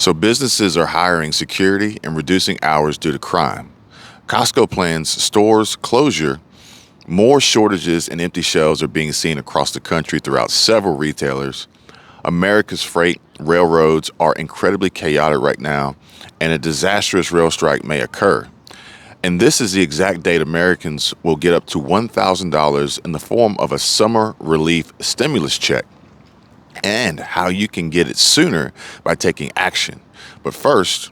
So businesses are hiring security and reducing hours due to crime. Costco plans stores closure. More shortages and empty shelves are being seen across the country throughout several retailers. America's freight railroads are incredibly chaotic right now, and a disastrous rail strike may occur. And this is the exact date Americans will get up to $1,000 in the form of a summer relief stimulus check, and how you can get it sooner by taking action. But first,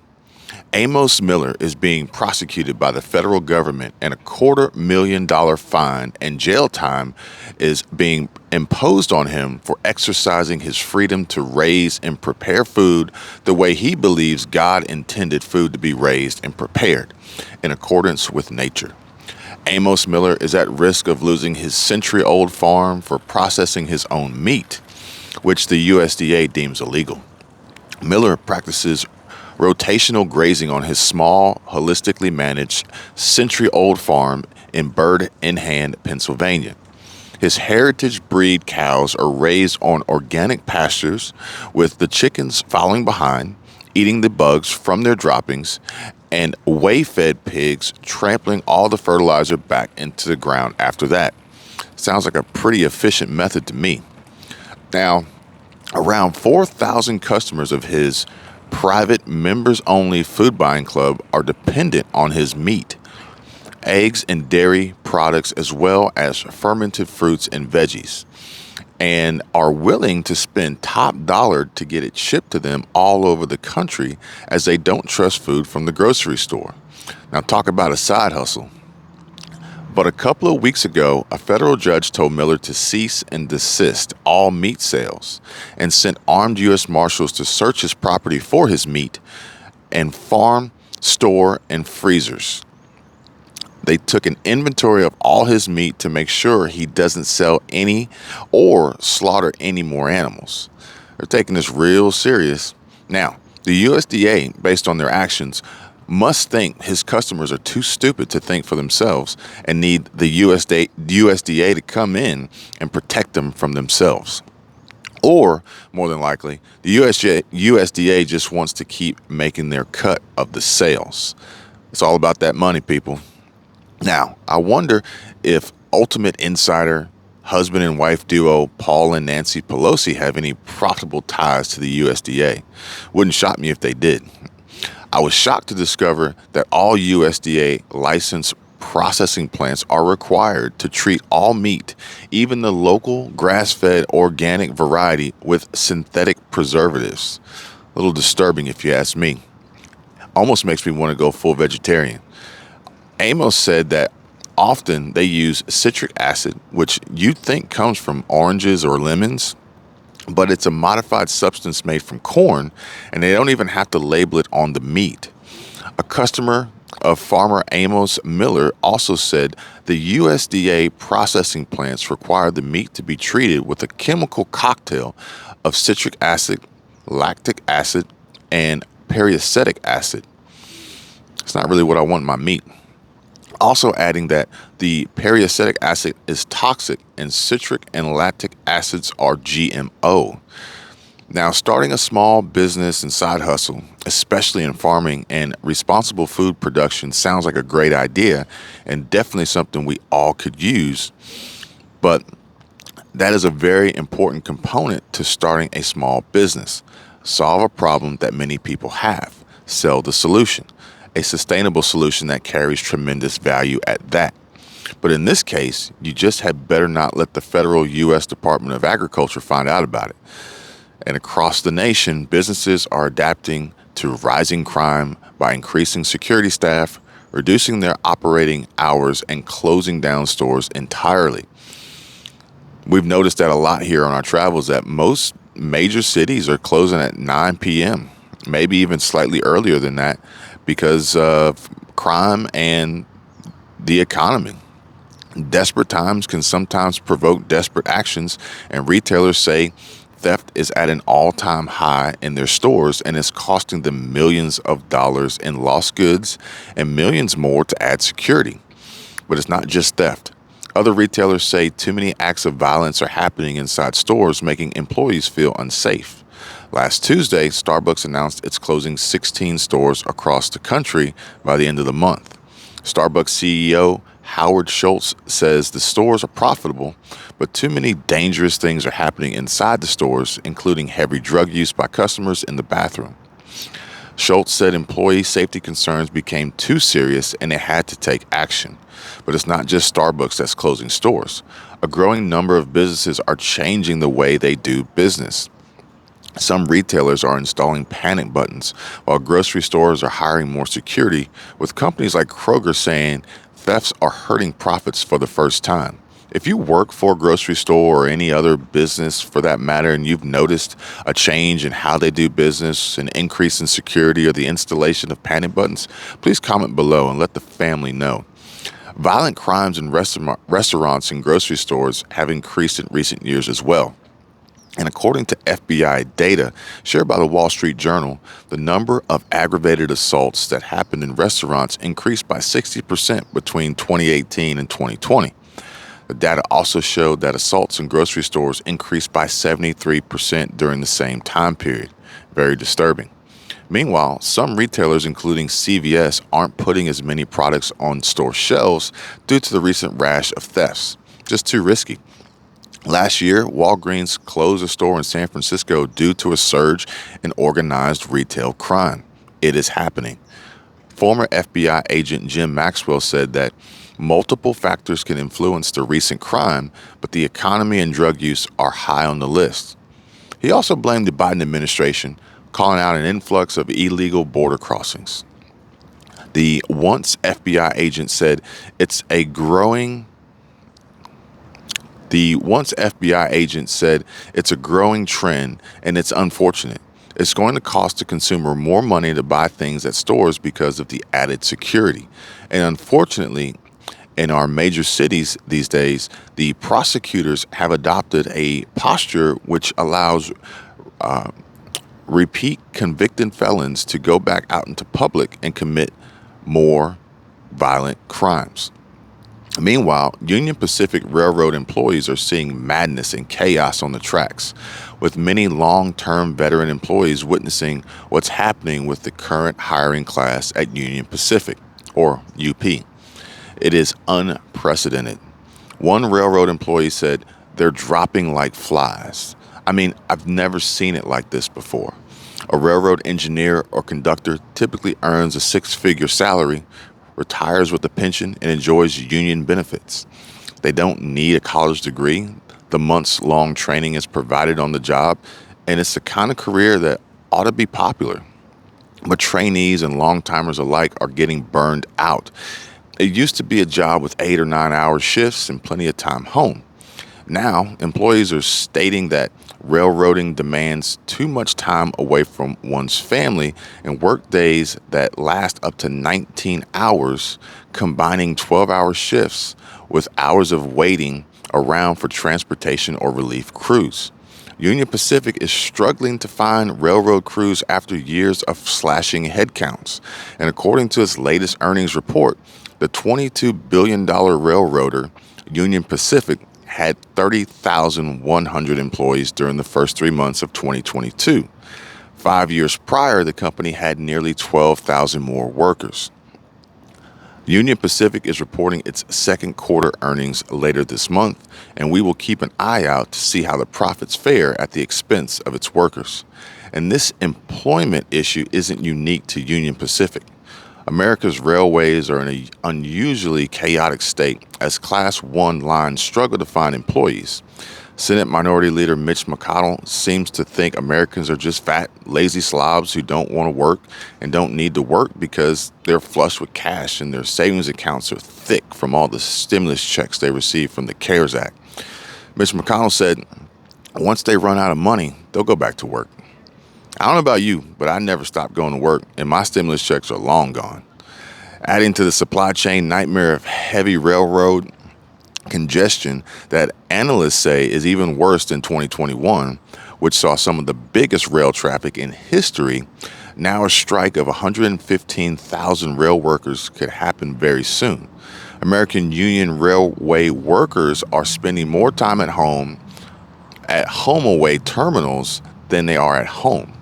Amos Miller is being prosecuted by the federal government, and $250,000 fine and jail time is being imposed on him for exercising his freedom to raise and prepare food the way he believes God intended food to be raised and prepared, in accordance with nature. Amos Miller is at risk of losing his century-old farm for processing his own meat, which the USDA deems illegal. Miller practices rotational grazing on his small, holistically managed, century-old farm in Bird in Hand, Pennsylvania. His heritage breed cows are raised on organic pastures, with the chickens following behind, eating the bugs from their droppings, and way-fed pigs trampling all the fertilizer back into the ground after that. Sounds like a pretty efficient method to me. Now, around 4,000 customers of his private members-only food buying club are dependent on his meat, eggs and dairy products, as well as fermented fruits and veggies, and are willing to spend top dollar to get it shipped to them all over the country, as they don't trust food from the grocery store. Now, talk about a side hustle. But a couple of weeks ago, a federal judge told Miller to cease and desist all meat sales, and sent armed U.S. Marshals to search his property for his meat and farm, store, and freezers. They took an inventory of all his meat to make sure he doesn't sell any or slaughter any more animals. They're taking this real serious. Now, the USDA, based on their actions, must think his customers are too stupid to think for themselves and need the USDA to come in and protect them from themselves. Or, more than likely, the USDA just wants to keep making their cut of the sales. It's all about that money, people. Now, I wonder if Ultimate Insider husband and wife duo Paul and Nancy Pelosi have any profitable ties to the USDA. Wouldn't shock me if they did. I was shocked to discover that all USDA licensed processing plants are required to treat all meat, even the local grass-fed organic variety, with synthetic preservatives. A little disturbing if you ask me. Almost makes me want to go full vegetarian. Amos said that often they use citric acid, which you'd think comes from oranges or lemons, but it's a modified substance made from corn, and they don't even have to label it on the meat. A customer of farmer Amos Miller also said the USDA processing plants require the meat to be treated with a chemical cocktail of citric acid, lactic acid, and periacetic acid. It's not really what I want in my meat. Also adding that the periacetic acid is toxic and citric and lactic acids are GMO. Now, starting a small business and side hustle, especially in farming and responsible food production, sounds like a great idea and definitely something we all could use. But that is a very important component to starting a small business. Solve a problem that many people have. Sell the solution. A sustainable solution that carries tremendous value at that. But in this case, you just had better not let the federal U.S. Department of Agriculture find out about it. And across the nation, businesses are adapting to rising crime by increasing security staff, reducing their operating hours, and closing down stores entirely. We've noticed that a lot here on our travels, that most major cities are closing at 9 p.m., maybe even slightly earlier than that, because of crime and the economy. Desperate times can sometimes provoke desperate actions, and retailers say theft is at an all-time high in their stores and is costing them millions of dollars in lost goods and millions more to add security. But it's not just theft. Other retailers say too many acts of violence are happening inside stores, making employees feel unsafe. Last Tuesday, Starbucks announced it's closing 16 stores across the country by the end of the month. Starbucks CEO Howard Schultz says the stores are profitable, but too many dangerous things are happening inside the stores, including heavy drug use by customers in the bathroom. Schultz said employee safety concerns became too serious and they had to take action. But it's not just Starbucks that's closing stores. A growing number of businesses are changing the way they do business. Some retailers are installing panic buttons, while grocery stores are hiring more security, with companies like Kroger saying thefts are hurting profits for the first time. If you work for a grocery store or any other business for that matter, and you've noticed a change in how they do business, an increase in security, or the installation of panic buttons, please comment below and let the family know. Violent crimes in restaurants and grocery stores have increased in recent years as well. And according to FBI data shared by the Wall Street Journal, the number of aggravated assaults that happened in restaurants increased by 60% between 2018 and 2020. The data also showed that assaults in grocery stores increased by 73% during the same time period. Very disturbing. Meanwhile, some retailers, including CVS, aren't putting as many products on store shelves due to the recent rash of thefts. Just too risky. Last year, Walgreens closed a store in San Francisco due to a surge in organized retail crime. It is happening. Former FBI agent Jim Maxwell said that multiple factors can influence the recent crime, but the economy and drug use are high on the list. He also blamed the Biden administration, calling out an influx of illegal border crossings. The once FBI agent said it's a growing trend and it's unfortunate. It's going to cost the consumer more money to buy things at stores because of the added security. And unfortunately, in our major cities these days, the prosecutors have adopted a posture which allows repeat convicted felons to go back out into public and commit more violent crimes. Meanwhile, Union Pacific Railroad employees are seeing madness and chaos on the tracks, with many long-term veteran employees witnessing what's happening with the current hiring class at Union Pacific, or UP. It is unprecedented. One railroad employee said, "They're dropping like flies." I mean, I've never seen it like this before. A railroad engineer or conductor typically earns a six-figure salary, retires with a pension, and enjoys union benefits. They don't need a college degree. The months-long training is provided on the job, and it's the kind of career that ought to be popular. But trainees and long-timers alike are getting burned out. It used to be a job with 8 or 9 hour shifts and plenty of time home. Now, employees are stating that railroading demands too much time away from one's family and work days that last up to 19 hours, combining 12-hour shifts with hours of waiting around for transportation or relief crews. Union Pacific is struggling to find railroad crews after years of slashing headcounts. And according to its latest earnings report, the $22 billion railroader, Union Pacific, had 30,100 employees during the first 3 months of 2022. 5 years prior, the company had nearly 12,000 more workers. Union Pacific is reporting its second quarter earnings later this month, and we will keep an eye out to see how the profits fare at the expense of its workers. And this employment issue isn't unique to Union Pacific. America's railways are in an unusually chaotic state as Class 1 lines struggle to find employees. Senate Minority Leader Mitch McConnell seems to think Americans are just fat, lazy slobs who don't want to work and don't need to work because they're flush with cash and their savings accounts are thick from all the stimulus checks they received from the CARES Act. Mitch McConnell said, once they run out of money, they'll go back to work. I don't know about you, but I never stopped going to work, and my stimulus checks are long gone. Adding to the supply chain nightmare of heavy railroad congestion that analysts say is even worse than 2021, which saw some of the biggest rail traffic in history, now a strike of 115,000 rail workers could happen very soon. American Union Railway workers are spending more time at home away terminals than they are at home.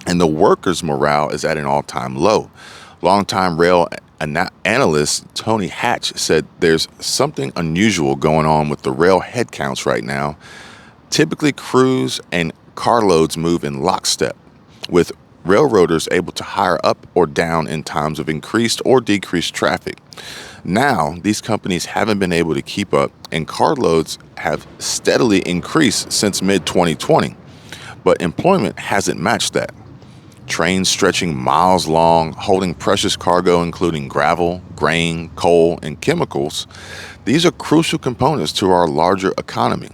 And the workers' morale is at an all-time low. Longtime rail analyst Tony Hatch said there's something unusual going on with the rail headcounts right now. Typically, crews and carloads move in lockstep, with railroaders able to hire up or down in times of increased or decreased traffic. Now, these companies haven't been able to keep up, and carloads have steadily increased since mid-2020, but employment hasn't matched that. Trains stretching miles long, holding precious cargo including gravel, grain, coal, and chemicals. These are crucial components to our larger economy.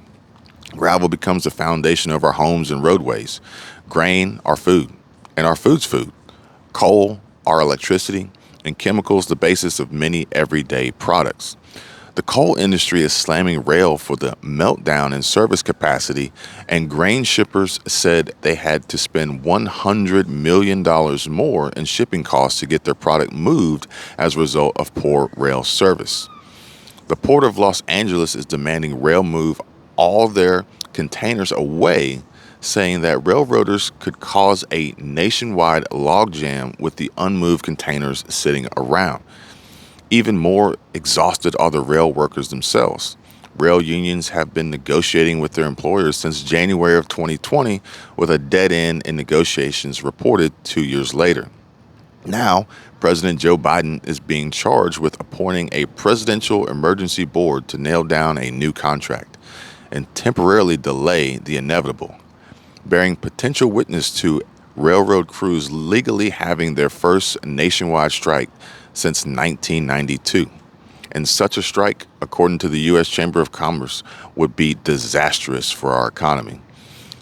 Gravel becomes the foundation of our homes and roadways. Grain, our food, and our food's food. Coal, our electricity, and chemicals, the basis of many everyday products. The coal industry is slamming rail for the meltdown in service capacity, and grain shippers said they had to spend $100 million more in shipping costs to get their product moved as a result of poor rail service. The Port of Los Angeles is demanding rail move all their containers away, saying that railroaders could cause a nationwide logjam with the unmoved containers sitting around. Even more exhausted are the rail workers themselves. Rail unions have been negotiating with their employers since January of 2020, with a dead end in negotiations reported 2 years later. Now, President Joe Biden is being charged with appointing a presidential emergency board to nail down a new contract and temporarily delay the inevitable, bearing potential witness to railroad crews legally having their first nationwide strike since 1992. And such a strike, according to the U.S. Chamber of Commerce, would be disastrous for our economy.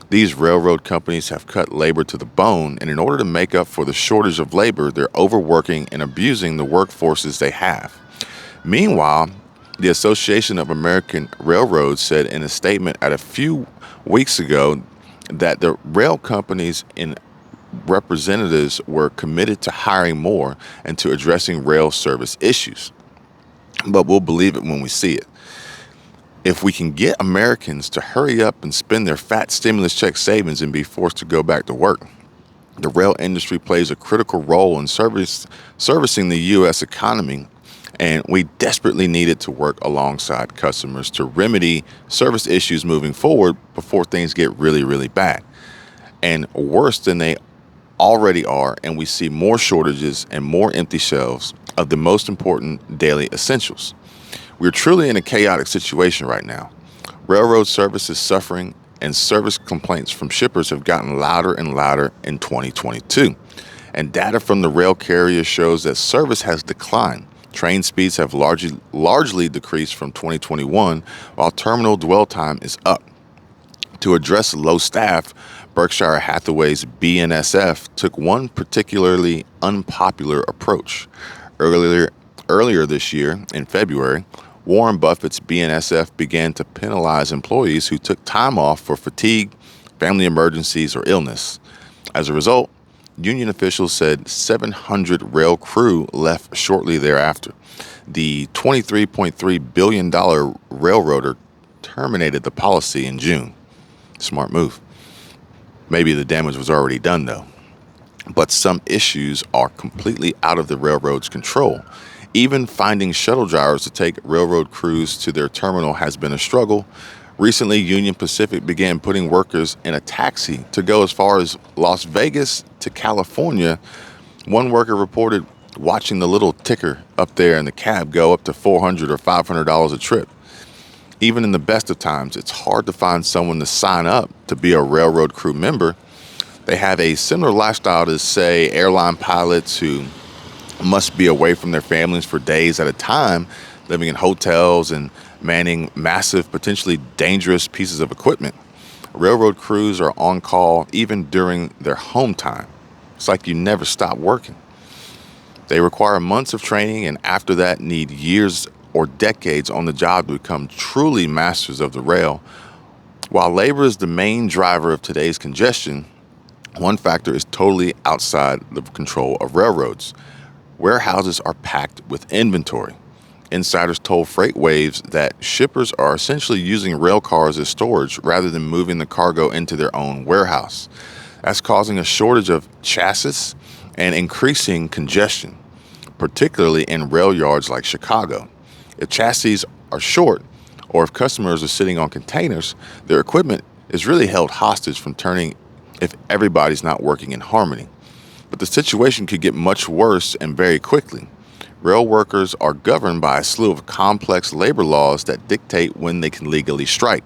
These railroad companies have cut labor to the bone, and in order to make up for the shortage of labor, they're overworking and abusing the workforces they have. Meanwhile, the Association of American Railroads said in a statement a few weeks ago that the rail companies and representatives were committed to hiring more and to addressing rail service issues. But we'll believe it when we see it. If we can get Americans to hurry up and spend their fat stimulus check savings and be forced to go back to work, the rail industry plays a critical role in servicing the U.S. economy, and we desperately need it to work alongside customers to remedy service issues moving forward before things get really, really bad and worse than they already are, and we see more shortages and more empty shelves of the most important daily essentials. We're truly in a chaotic situation right now. Railroad service is suffering, and service complaints from shippers have gotten louder and louder in 2022. And data from the rail carrier shows that service has declined. Train speeds have largely decreased from 2021, while terminal dwell time is up. To address low staff, Berkshire Hathaway's BNSF took one particularly unpopular approach. Earlier this year, in February, Warren Buffett's BNSF began to penalize employees who took time off for fatigue, family emergencies, or illness. As a result, union officials said 700 rail crew left shortly thereafter. The $23.3 billion railroader terminated the policy in June. Smart move. Maybe the damage was already done, though. But some issues are completely out of the railroad's control. Even finding shuttle drivers to take railroad crews to their terminal has been a struggle. Recently, Union Pacific began putting workers in a taxi to go as far as Las Vegas to California. One worker reported watching the little ticker up there in the cab go up to $400 or $500 a trip. Even in the best of times, it's hard to find someone to sign up to be a railroad crew member. They have a similar lifestyle to, say, airline pilots who must be away from their families for days at a time, living in hotels and manning massive, potentially dangerous pieces of equipment. Railroad crews are on call even during their home time. It's like you never stop working. They require months of training, and after that need years or decades on the job to become truly masters of the rail. While labor is the main driver of today's congestion, one factor is totally outside the control of railroads. Warehouses are packed with inventory. Insiders told FreightWaves that shippers are essentially using rail cars as storage rather than moving the cargo into their own warehouse. That's causing a shortage of chassis and increasing congestion, particularly in rail yards like Chicago. If chassis are short, or if customers are sitting on containers, their equipment is really held hostage from turning if everybody's not working in harmony. But the situation could get much worse and very quickly. Rail workers are governed by a slew of complex labor laws that dictate when they can legally strike.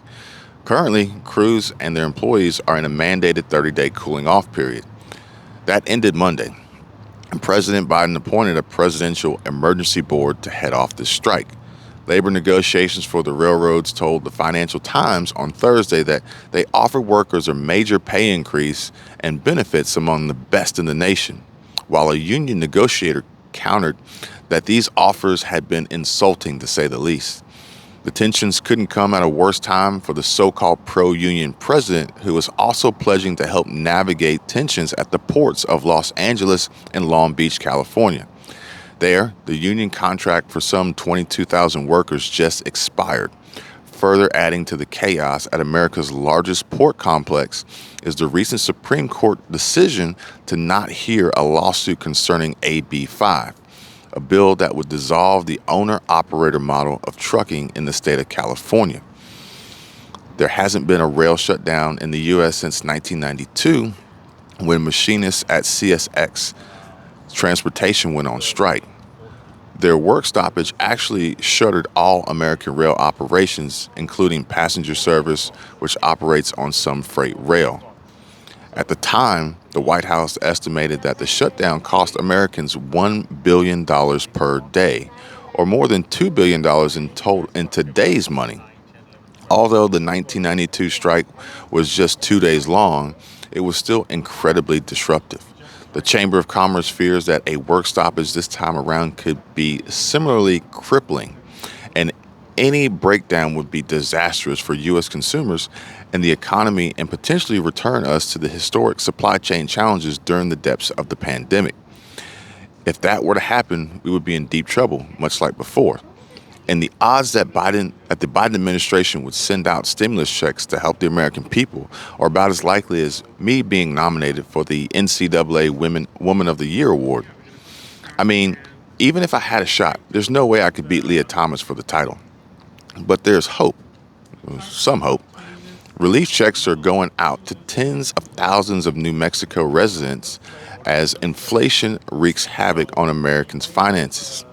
Currently, crews and their employees are in a mandated 30-day cooling off period. That ended Monday, and President Biden appointed a presidential emergency board to head off this strike. Labor negotiations for the railroads told the Financial Times on Thursday that they offered workers a major pay increase and benefits among the best in the nation, while a union negotiator countered that these offers had been insulting, to say the least. The tensions couldn't come at a worse time for the so-called pro-union president, who was also pledging to help navigate tensions at the ports of Los Angeles and Long Beach, California. There, the union contract for some 22,000 workers just expired. Further adding to the chaos at America's largest port complex is the recent Supreme Court decision to not hear a lawsuit concerning AB 5, a bill that would dissolve the owner-operator model of trucking in the state of California. There hasn't been a rail shutdown in the U.S. since 1992, when machinists at CSX Transportation went on strike. Their work stoppage actually shuttered all American rail operations, including passenger service, which operates on some freight rail. At the time, the White House estimated that the shutdown cost Americans $1 billion per day, or more than $2 billion in total in today's money. Although the 1992 strike was just 2 days long, it was still incredibly disruptive. The Chamber of Commerce fears that a work stoppage this time around could be similarly crippling, and any breakdown would be disastrous for U.S. consumers and the economy, and potentially return us to the historic supply chain challenges during the depths of the pandemic. If that were to happen, we would be in deep trouble, much like before. And the odds that the Biden administration would send out stimulus checks to help the American people are about as likely as me being nominated for the NCAA Woman of the Year award. I mean, even if I had a shot, there's no way I could beat Leah Thomas for the title. But there's hope, some hope. Relief checks are going out to tens of thousands of New Mexico residents as inflation wreaks havoc on Americans' finances.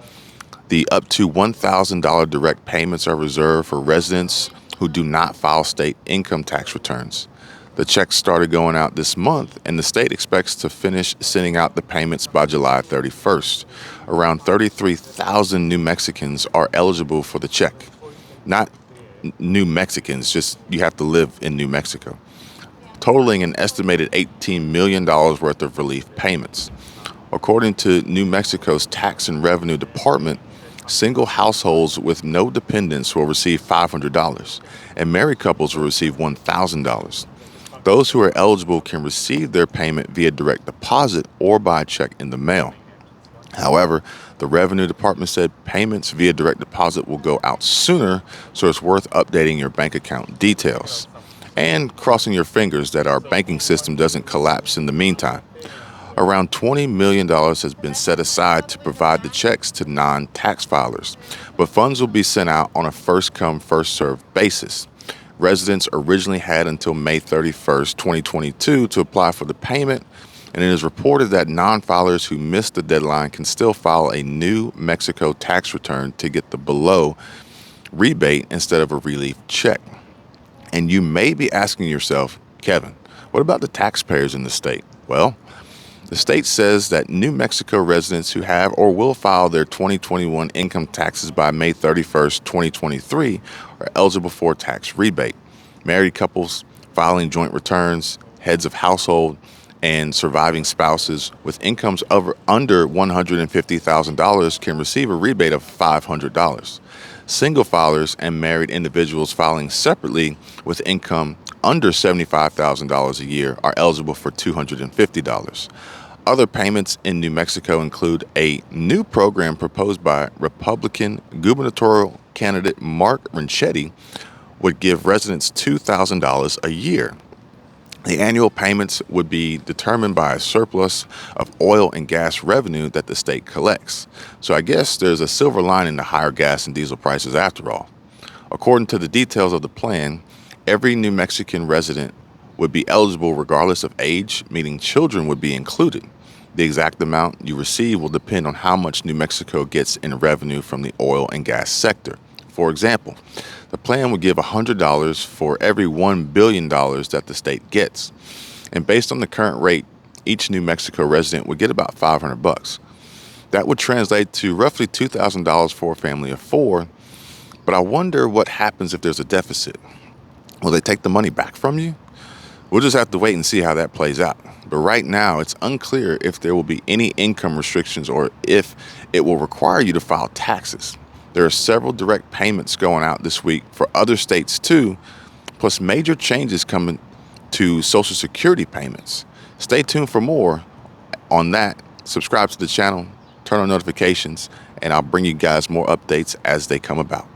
The up to $1,000 direct payments are reserved for residents who do not file state income tax returns. The checks started going out this month, and the state expects to finish sending out the payments by July 31st. Around 33,000 New Mexicans are eligible for the check. Not New Mexicans, just you have to live in New Mexico, totaling an estimated $18 million worth of relief payments. According to New Mexico's Tax and Revenue Department, single households with no dependents will receive $500, and married couples will receive $1,000. Those who are eligible can receive their payment via direct deposit or by check in the mail. However, the Revenue Department said payments via direct deposit will go out sooner, so it's worth updating your bank account details and crossing your fingers that our banking system doesn't collapse in the meantime. Around $20 million has been set aside to provide the checks to non-tax filers, but funds will be sent out on a first-come, first-served basis. Residents originally had until May 31st, 2022 to apply for the payment, and it is reported that non-filers who missed the deadline can still file a New Mexico tax return to get the below rebate instead of a relief check. And you may be asking yourself, Kevin, what about the taxpayers in the state? Well, the state says that New Mexico residents who have or will file their 2021 income taxes by May 31st, 2023 are eligible for a tax rebate. Married couples filing joint returns, heads of household, and surviving spouses with incomes under $150,000 can receive a rebate of $500. Single filers and married individuals filing separately with income under $75,000 a year are eligible for $250. Other payments in New Mexico include a new program proposed by Republican gubernatorial candidate Mark Rinchetti would give residents $2,000 a year. The annual payments would be determined by a surplus of oil and gas revenue that the state collects. So I guess there's a silver lining to higher gas and diesel prices after all. According to the details of the plan, every New Mexican resident would be eligible regardless of age, meaning children would be included. The exact amount you receive will depend on how much New Mexico gets in revenue from the oil and gas sector. For example, the plan would give $100 for every $1 billion that the state gets. And based on the current rate, each New Mexico resident would get about $500. That would translate to roughly $2,000 for a family of four. But I wonder what happens if there's a deficit. Will they take the money back from you? We'll just have to wait and see how that plays out. But right now, it's unclear if there will be any income restrictions or if it will require you to file taxes. There are several direct payments going out this week for other states too, plus major changes coming to Social Security payments. Stay tuned for more on that. Subscribe to the channel, turn on notifications, and I'll bring you guys more updates as they come about.